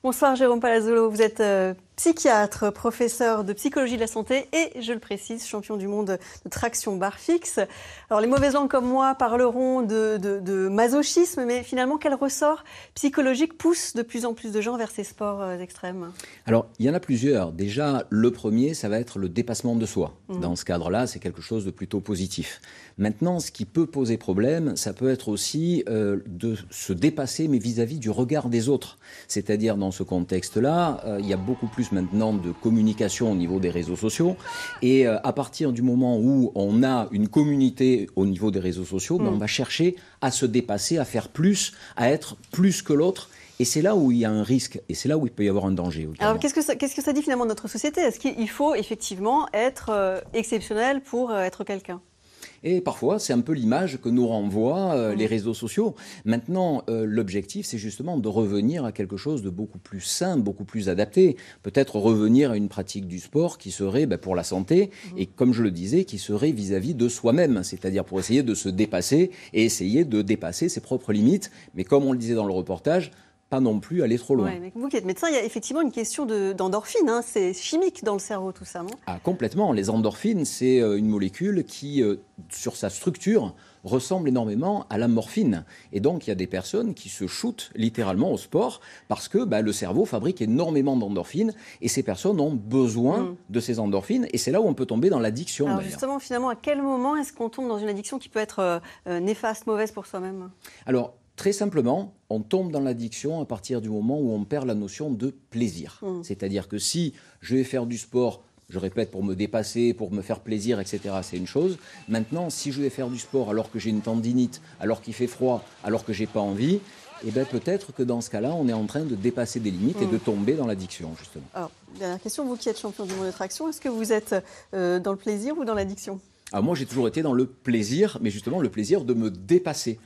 Bonsoir Jérôme Palazzolo, vous êtes psychiatre, professeur de psychologie de la santé et, je le précise, champion du monde de traction barre fixe. Alors les mauvaises langues comme moi parleront de masochisme, mais finalement quel ressort psychologique pousse de plus en plus de gens vers ces sports extrêmes? Alors il y en a plusieurs. Déjà, le premier, ça va être le dépassement de soi. Dans ce cadre-là, c'est quelque chose de plutôt positif. Maintenant, ce qui peut poser problème, ça peut être aussi de se dépasser, mais vis-à-vis du regard des autres. C'est-à-dire dans ce contexte-là, il y a beaucoup plus maintenant de communication au niveau des réseaux sociaux. Et à partir du moment où on a une communauté au niveau des réseaux sociaux, ben, on va chercher à se dépasser, à faire plus, à être plus que l'autre. Et c'est là où il y a un risque, et c'est là où il peut y avoir un danger. Alors qu'est-ce que ça dit finalement de notre société? Est-ce qu'il faut effectivement être exceptionnel pour être quelqu'un? Et parfois, c'est un peu l'image que nous renvoient les réseaux sociaux. Maintenant, l'objectif, c'est justement de revenir à quelque chose de beaucoup plus sain, beaucoup plus adapté. Peut-être revenir à une pratique du sport qui serait pour la santé, et comme je le disais, qui serait vis-à-vis de soi-même. C'est-à-dire pour essayer de se dépasser et essayer de dépasser ses propres limites. Mais comme on le disait dans le reportage, pas non plus aller trop loin. Ouais, mais vous qui êtes médecin, il y a effectivement une question d'endorphine, hein. C'est chimique dans le cerveau tout ça, non? Ah, complètement. Les endorphines, c'est une molécule qui, sur sa structure, ressemble énormément à la morphine. Et donc, il y a des personnes qui se shootent littéralement au sport parce que le cerveau fabrique énormément d'endorphines et ces personnes ont besoin de ces endorphines. Et c'est là où on peut tomber dans l'addiction. Alors justement, finalement, à quel moment est-ce qu'on tombe dans une addiction qui peut être néfaste, mauvaise pour soi-même? Alors, très simplement, on tombe dans l'addiction à partir du moment où on perd la notion de plaisir. C'est-à-dire que si je vais faire du sport, je répète, pour me dépasser, pour me faire plaisir, etc., c'est une chose. Maintenant, si je vais faire du sport alors que j'ai une tendinite, alors qu'il fait froid, alors que j'ai pas envie, eh bien peut-être que dans ce cas-là, on est en train de dépasser des limites et de tomber dans l'addiction, justement. Alors, dernière question, vous qui êtes champion du monde de traction, est-ce que vous êtes dans le plaisir ou dans l'addiction? Alors moi, j'ai toujours été dans le plaisir, mais justement le plaisir de me dépasser.